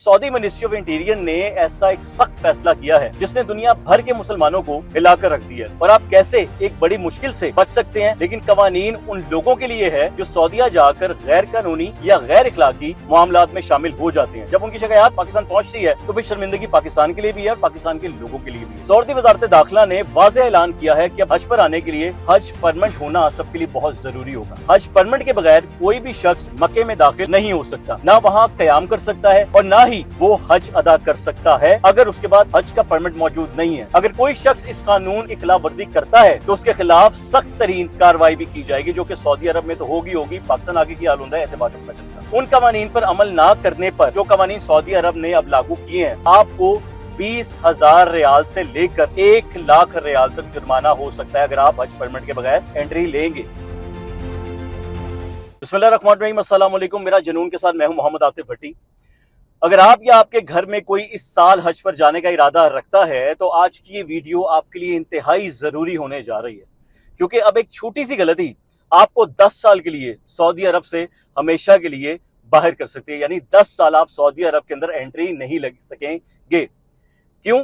Saudi ministry of interior ने ऐसा एक सख्त फैसला किया है जिसने दुनिया भर के मुसलमानों को हिलाकर रख दिया है। और आप कैसे एक बड़ी मुश्किल से बच सकते हैं, लेकिन कवानीन उन लोगों के लिए है जो सऊदीया जाकर गैर कानूनी या गैर इखलाकी मामलात में शामिल हो जाते हैं। जब उनकी शिकायत पाकिस्तान पहुंचती है तो फिर शर्मिंदगी पाकिस्तान के लिए भी है और पाकिस्तान के लोगों के लिए भी है। सऊदी वजारत दाखिला ने वाज़ेह ऐलान किया है कि अब हज पर आने के लिए हज परमिट होना सबके लिए बहुत जरूरी होगा। हज परमिट के बगैर कोई भी शख्स मक्के में दाखिल नहीं हो सकता, ना वहाँ कयाम कर सकता है और ना ही वो हज अदा कर सकता है अगर उसके बाद हज का परमिट मौजूद नहीं है। अगर कोई शख्स इस कानून की खिलाफ वर्जी करता है तो उसके खिलाफ सख्त तरीन कार्रवाई भी की जाएगी, जो कि सऊदी अरब में तो होगी। पाकिस्तान आगे की हाल होता है एतबार से पता चलता। उन कवानीन पर अमल न करने पर जो कवानीन सऊदी अरब ने अब लागू किए हैं, आपको 20,000 रियाल से लेकर 1 लाख रियाल तक जुर्माना हो सकता है अगर आप हज परमिट के बगैर एंट्री लेंगे। बिस्मिल्लाहिर्रहमानिर्रहीम, अस्सलाम वालेकुम। मेरा जुनून के साथ मैं हूं मोहम्मद आतिफ भट्टी। अगर आप या आपके घर में कोई इस साल हज पर जाने का इरादा रखता है तो आज की ये वीडियो आपके लिए इंतहाई जरूरी होने जा रही है, क्योंकि अब एक छोटी सी गलती आपको 10 साल के लिए सऊदी अरब से हमेशा के लिए बाहर कर सकती है। यानी 10 साल आप सऊदी अरब के अंदर एंट्री नहीं लग सकेंगे। क्यों?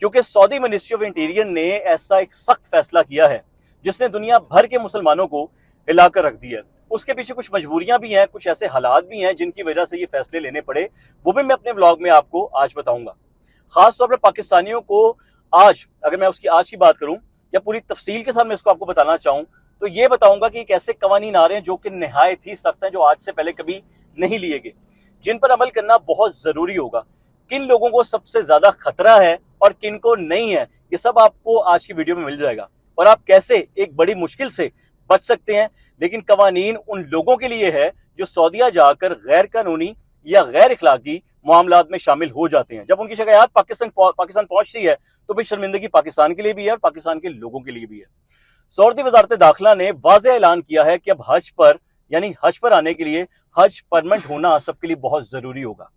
क्योंकि सऊदी मिनिस्ट्री ऑफ इंटीरियर ने ऐसा एक सख्त फैसला किया है जिसने दुनिया भर के मुसलमानों को हिलाकर रख दिया है। उसके पीछे कुछ मजबूरियां भी हैं, कुछ ऐसे हालात भी हैं जिनकी वजह से ये फैसले लेने पड़े, वो भी मैं अपने व्लॉग में आपको आज बताऊंगा। खास तौर पर पाकिस्तानियों को आज, अगर मैं उसकी आज की बात करूं या पूरी तफसील के साथ मैं इसको आपको बताना चाहूं तो ये बताऊंगा कि एक ऐसे कवानीन आ रहे हैं जो कि निहायत ही सख्त हैं, जो आज से पहले कभी नहीं लिए गए, जिन पर अमल करना बहुत जरूरी होगा। किन लोगों को सबसे ज्यादा खतरा है और किन को नहीं है, ये सब आपको आज की वीडियो में मिल जाएगा। और आप कैसे एक बड़ी मुश्किल से बच सकते हैं, लेकिन कवानीन उन लोगों के लिए है जो सऊदीया जाकर गैर कानूनी या गैर इखलाकी मामलात में शामिल हो जाते हैं। जब उनकी शिकायत पाकिस्तान पहुंचती है तो फिर शर्मिंदगी पाकिस्तान के लिए भी है और पाकिस्तान के लोगों के लिए भी है। सऊदी वजारत दाखिला ने वाज़ेह ऐलान किया है कि अब हज पर आने के लिए हज परमिट होना सबके लिए बहुत जरूरी होगा।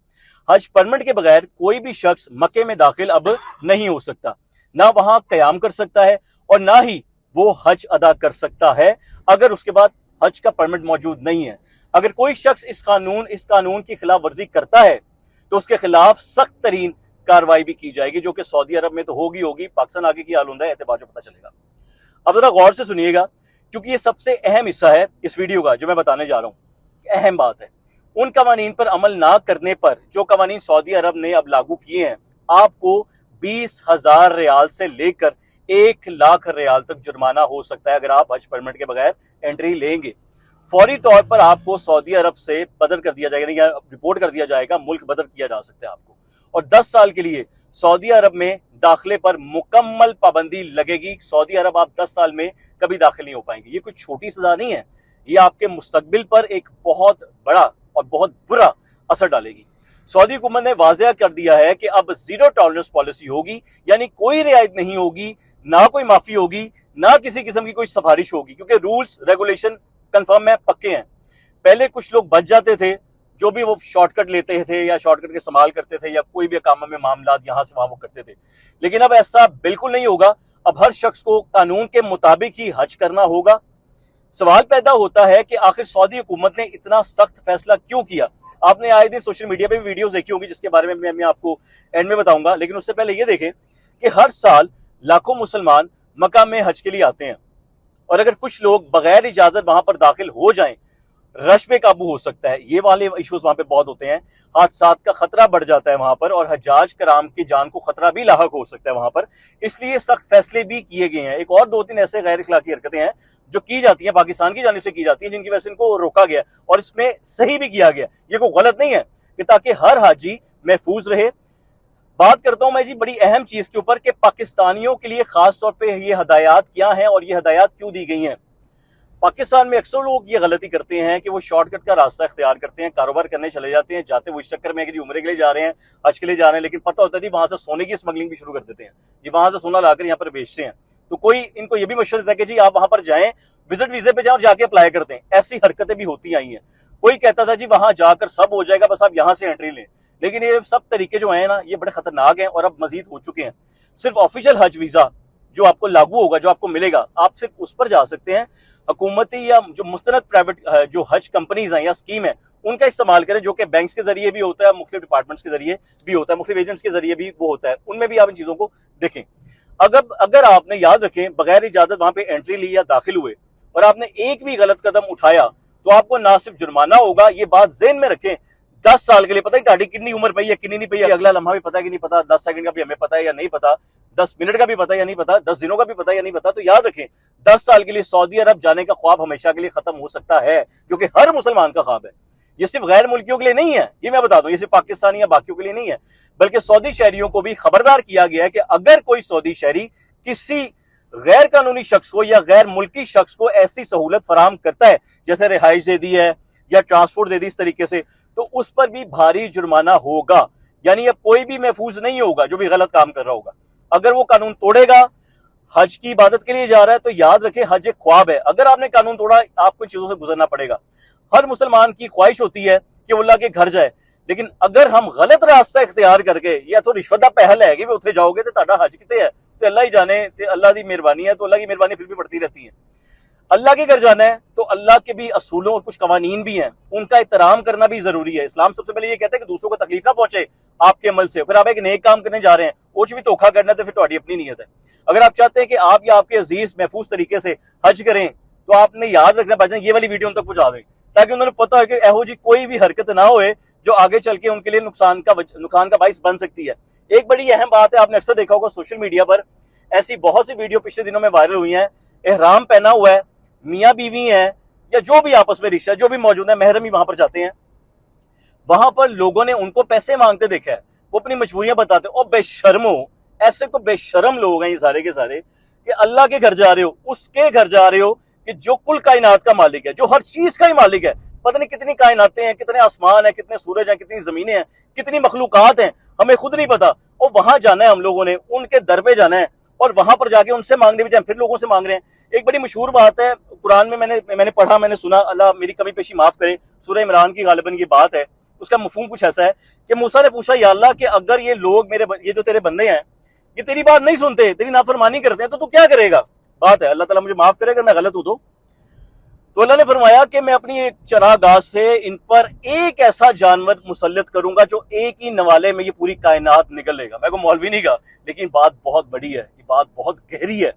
हज परमिट के बगैर कोई भी शख्स मक्के में दाखिल अब नहीं हो सकता, ना वहां कयाम कर सकता है और ना ही वो हज अदा कर सकता है अगर उसके बाद हज का परमिट मौजूद नहीं है। अगर कोई शख्स इस कानून की खिलाफ वर्जी करता है तो उसके खिलाफ सख्त तरीन कार्रवाई भी की जाएगी, जो कि सऊदी अरब में तो होगी। पाकिस्तान आगे की हाल होता है एतबार से पता चलेगा। अब जरा गौर से सुनिएगा, क्योंकि ये सबसे अहम हिस्सा है इस वीडियो का जो मैं बताने जा रहा हूं। अहम बात है, उन कवानीन पर अमल ना करने पर जो कवानीन सऊदी अरब ने अब लागू किए हैं, आपको 20,000 रियाल से लेकर 1 लाख रियाल तक जुर्माना हो सकता है अगर आप हज परमिट के बगैर एंट्री लेंगे। फौरी तौर पर आपको सऊदी अरब से बदर कर दिया जाएगा या रिपोर्ट कर दिया जाएगा, मुल्क बदर किया जा सकता है आपको। और 10 साल के लिए सऊदी अरब में दाखिले पर मुकम्मल पाबंदी लगेगी। सऊदी अरब आप 10 साल में कभी दाखिल नहीं हो पाएंगे। ये कोई छोटी सजा नहीं है, ये आपके मुस्तकबिल पर एक बहुत बड़ा और बहुत बुरा असर डालेगी। सऊदी हुकूमत ने वाज़ेह कर दिया है कि अब जीरो टॉलरेंस पॉलिसी होगी, यानी कोई रियायत नहीं होगी, ना कोई माफी होगी, ना किसी किस्म की कोई सिफारिश होगी, क्योंकि रूल्स रेगुलेशन कंफर्म है, पक्के हैं। पहले कुछ लोग बच जाते थे, जो भी वो शॉर्टकट लेते थे या शॉर्टकट के इस्तेमाल करते थे या कोई भी काम में मामला यहां से वहां वो करते थे, लेकिन अब ऐसा बिल्कुल नहीं होगा। अब हर शख्स को कानून के मुताबिक ही हज करना होगा। सवाल पैदा होता है कि आखिर सऊदी हुकूमत ने इतना सख्त फैसला क्यों किया। आपने आए दिन सोशल मीडिया पे भी वीडियोस देखी होगी जिसके बारे में मैं आपको एंड में बताऊंगा, लेकिन उससे पहले ये देखें कि हर साल लाखों मुसलमान मक्का में हज के लिए आते हैं, और अगर कुछ लोग बगैर इजाजत वहां पर दाखिल हो जाएं, रश पे काबू हो सकता है। ये वाले इश्यूज वहां पे बहुत होते हैं, हादसात का खतरा बढ़ जाता है वहां पर, और हजाज कराम की जान को खतरा भी लाहक हो सकता है वहां पर। इसलिए सख्त फैसले भी किए गए हैं। एक और 2-3 ऐसे गैर इखलाकी हरकतें हैं जो की जाती है, पाकिस्तान की जानिब से की जाती है, जिनकी वजह से इनको रोका गया और इसमें सही भी किया गया। ये कोई गलत नहीं है कि ताकि हर हाजी महफूज रहे। बात करता हूं मैं जी बड़ी अहम चीज के ऊपर कि पाकिस्तानियों के लिए खास तौर पे ये हदायत क्या हैं और ये हदायत क्यों दी गई हैं। पाकिस्तान में अक्सर लोग ये गलती करते हैं कि वो शॉर्टकट का रास्ता इख्तियार करते हैं, कारोबार करने चले जाते हैं, जाते वो इस चक्कर में कि उम्रे के लिए जा रहे हैं, हज के लिए जा रहे हैं, लेकिन पता होता है वहां से सोने की स्मगलिंग भी शुरू कर देते हैं। ये वहां से सोना लाकर यहाँ पर बेचते हैं। तो कोई इनको ये भी मशवरा देता है कि जी आप वहां पर जाएं, विजिट वीजे पे जाएं और जाके अप्लाई करते हैं। ऐसी हरकतें भी होती आई हैं। कोई कहता था जी वहां जाकर सब हो जाएगा, बस आप यहाँ से एंट्री लें, लेकिन ये सब तरीके जो हैं ना, ये बड़े खतरनाक हैं और अब मजीद हो चुके हैं। सिर्फ ऑफिशियल हज वीजा जो आपको लागू होगा, जो आपको मिलेगा, आप सिर्फ उस पर जा सकते हैं। हुकूमती या जो मुस्तनद प्राइवेट जो हज कंपनीज हैं या स्कीम है, उनका इस्तेमाल करें, जो कि बैंक्स के जरिए भी होता है, मुख्तलिफ डिपार्टमेंट्स के जरिए भी होता है, मुख्तलिफ एजेंट्स के जरिए भी वो होता है, उनमें भी आप इन चीजों को देखें। अगर आपने, याद रखें, बगैर इजाजत वहां पे एंट्री ली या दाखिल हुए और आपने एक भी गलत कदम उठाया तो आपको ना सिर्फ जुर्माना होगा, ये बात ज़हन में रखें, 10 साल के लिए। पता है ताड़ी कितनी उम्र पई है, कितनी नहीं पई है, अगला लम्हा भी पता है कि नहीं पता, 10 सेकंड का भी हमें पता है या नहीं पता, 10 मिनट का भी पता है या नहीं पता, 10 दिनों का भी पता है या नहीं पता। तो याद रखें, 10 साल के लिए सऊदी अरब जाने का ख्वाब हमेशा के लिए खत्म हो सकता है, क्योंकि हर मुसलमान का ख्वाब है। ये सिर्फ गैर मुल्कियों के लिए नहीं है, ये मैं बता दूं, ये सिर्फ पाकिस्तानी या बाकियों के लिए नहीं है, बल्कि सऊदी शहरियों को भी खबरदार किया गया है कि अगर कोई सऊदी शहरी किसी गैर कानूनी शख्स को या गैर मुल्की शख्स को ऐसी सहूलत फराहम करता है, जैसे रिहाइश दे दी है या ट्रांसपोर्ट दे दी इस तरीके से, तो उस पर भी भारी जुर्माना होगा। यानी अब कोई भी महफूज नहीं होगा जो भी गलत काम कर रहा होगा। अगर वो कानून तोड़ेगा, हज की इबादत के लिए जा रहा है, तो याद रखें हज एक ख्वाब है। अगर आपने कानून तोड़ा, आपको इन चीजों से गुजरना पड़ेगा। हर मुसलमान की ख्वाहिश होती है कि वो अल्लाह के घर जाए, लेकिन अगर हम गलत रास्ता इख्तियार करके, या तो रिश्वत दा पहल है कि भी उत्थे जाओगे तो ताड़ा हज किते है, तो अल्लाह ही जाने, अल्लाह की मेहरबानी है, तो अल्लाह की मेहरबानी फिर भी बढ़ती रहती है। अल्लाह के घर जाना है तो अल्लाह के भी असूलों और कुछ कवानीन भी हैं, उनका एहतराम करना भी जरूरी है। इस्लाम सबसे पहले ये कहता है कि दूसरों को तकलीफ ना पहुंचे आपके अमल से। फिर आप एक नेक काम करने जा रहे हैं, वो भी धोखा करना है, तो फिर तुम्हारी अपनी नीयत है। अगर आप चाहते हैं कि आप या आपके अजीज महफूज तरीके से हज करें, तो आपने याद रखना भाईजान, ये वाली वीडियो उन तक पहुंचा दें, ताकि उन्हें पता हो कि एहो जी कोई भी हरकत ना होए जो आगे चल के उनके लिए नुकसान का बाइस बन सकती है। एक बड़ी अहम बात है, आपने अक्सर देखा होगा सोशल मीडिया पर ऐसी बहुत सी वीडियो पिछले दिनों में वायरल हुई हैं, एहराम पहना हुआ है, मियाँ बीवी हैं या जो भी आपस में रिश्ता जो भी मौजूद है, महरम ही वहां पर जाते हैं, वहां पर लोगों ने उनको पैसे मांगते देखा है, वो अपनी मजबूरियां बताते हैं। और बेशर्मो, ऐसे को बेशरम लोग हैं ये सारे के सारे, कि अल्लाह के घर जा रहे हो, उसके घर जा रहे हो कि जो कुल कायनात का मालिक है, जो हर चीज का ही मालिक है। पता नहीं कितनी कायनातें हैं, कितने आसमान है, कितने सूरज हैं, कितनी जमीनें हैं, कितनी मखलूकात हैं, हमें खुद नहीं पता। और वहां जाना है हम लोगों ने, उनके दर पे जाना है, और वहां पर जाके उनसे मांगने भी जाए, फिर लोगों से मांग रहे हैं। एक बड़ी मशहूर बात है कुरान में, मैंने पढ़ा, मैंने सुना, अल्लाह मेरी कमी पेशी माफ करे, सूरह इमरान की गालिबन ये बात है। उसका मफहूम कुछ ऐसा है कि मूसा ने पूछा, या अल्लाह, कि अगर ये लोग ये जो तेरे बंदे हैं, ये तेरी बात नहीं सुनते, तेरी नाफरमानी करते हैं, तो तू क्या करेगा? बात है, अल्लाह ताला मुझे माफ करे अगर मैं गलत हूं तो अल्लाह ने फरमाया कि मैं अपनी एक चरागाह से इन पर एक ऐसा जानवर मुसल्लत करूंगा जो एक ही नवाले में ये पूरी कायनात निकल लेगा। मैं को मौलवी नहीं कहा, लेकिन बात बहुत बड़ी है, ये बात बहुत गहरी है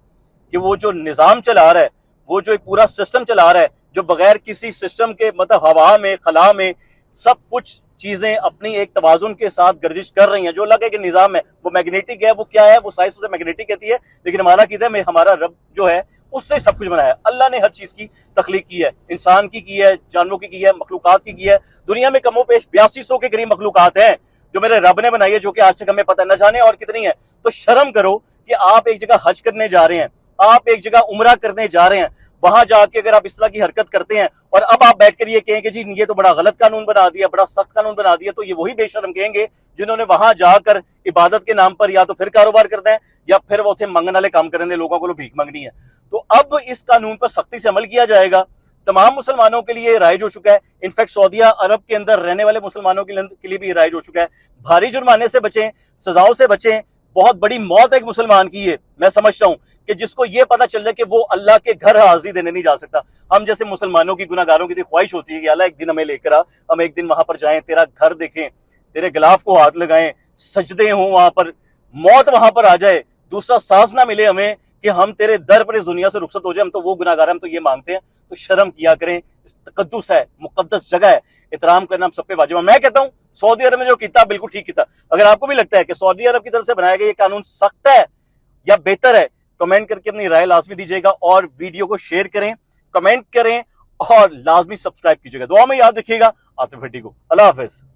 कि वो जो निजाम चला रहा है, वो जो एक पूरा सिस्टम चला रहा है, जो बगैर किसी सिस्टम के, मतलब हवा में, खला में, सब कुछ चीजें अपनी एक तवाजुन के साथ गर्जिश कर रही हैं। जो अल्लाह के निजाम है वो मैग्नेटिक है, वो क्या है, वो साइंस उसे मैग्नेटिक कहती है, लेकिन हमारा कीदा है, हमारा रब जो है उससे सब कुछ बनाया। अल्लाह ने हर चीज की तख्लीक की है, इंसान की है, जानवरों की है, मखलूकात की है। दुनिया में कमो पेश 8200 के करीब मखलूकात हैं जो मेरे रब ने बनाई है, जो कि आज तक हमें पता न जाने और कितनी है। तो शर्म करो कि आप एक जगह हज करने जा रहे हैं, आप एक जगह उम्रा करने जा रहे हैं, वहां जाके अगर आप इस तरह की हरकत करते हैं और अब आप बैठ कर ये कहें कि जी ये तो बड़ा गलत कानून बना दिया, बड़ा सख्त कानून बना दिया, तो ये वही बेशर्म कहेंगे जिन्होंने वहां जाकर इबादत के नाम पर या तो फिर कारोबार करते हैं या फिर वो थे मंगन वाले काम करने, लोगों को भीख मंगनी है। तो अब इस कानून पर सख्ती से अमल किया जाएगा। तमाम मुसलमानों के लिए राइज हो चुका है, इनफैक्ट सऊदिया अरब के अंदर रहने वाले मुसलमानों के लिए भी राइज हो चुका है। भारी जुर्माने से बचें, सजाओं से बचें। बहुत बड़ी मौत एक मुसलमान की है, मैं समझता हूं कि जिसको ये पता चल जाए कि वो अल्लाह के घर हाजिरी देने नहीं जा सकता। हम जैसे मुसलमानों की, गुनाहगारों की ख्वाहिश होती है कि अल्लाह एक दिन हमें लेकर आ, हम एक दिन वहां पर जाएं, तेरा घर देखें, तेरे गिलाफ को हाथ लगाएं, सजदे हों वहां पर, मौत वहां पर आ जाए, दूसरा सांस ना मिले हमें कि हम तेरे दर पर इस दुनिया से रुखसत हो जाए। हम तो वो गुनाहगार, हम तो ये मांगते हैं। तो शर्म किया करें, तकद्दुस है, मुकद्दस जगह है, एहतराम करना हम सब पे वाजिब है। मैं कहता हूं सऊदी अरब में जो किया बिल्कुल ठीक किया। अगर आपको भी लगता है कि सऊदी अरब की तरफ से बनाया गया ये कानून सख्त है या बेहतर है, कमेंट करके अपनी राय लाजमी दीजिएगा और वीडियो को शेयर करें, कमेंट करें और लाजमी सब्सक्राइब कीजिएगा। दुआ में याद रखिएगा आतिफ भट्टी को। अल्लाह हाफिज।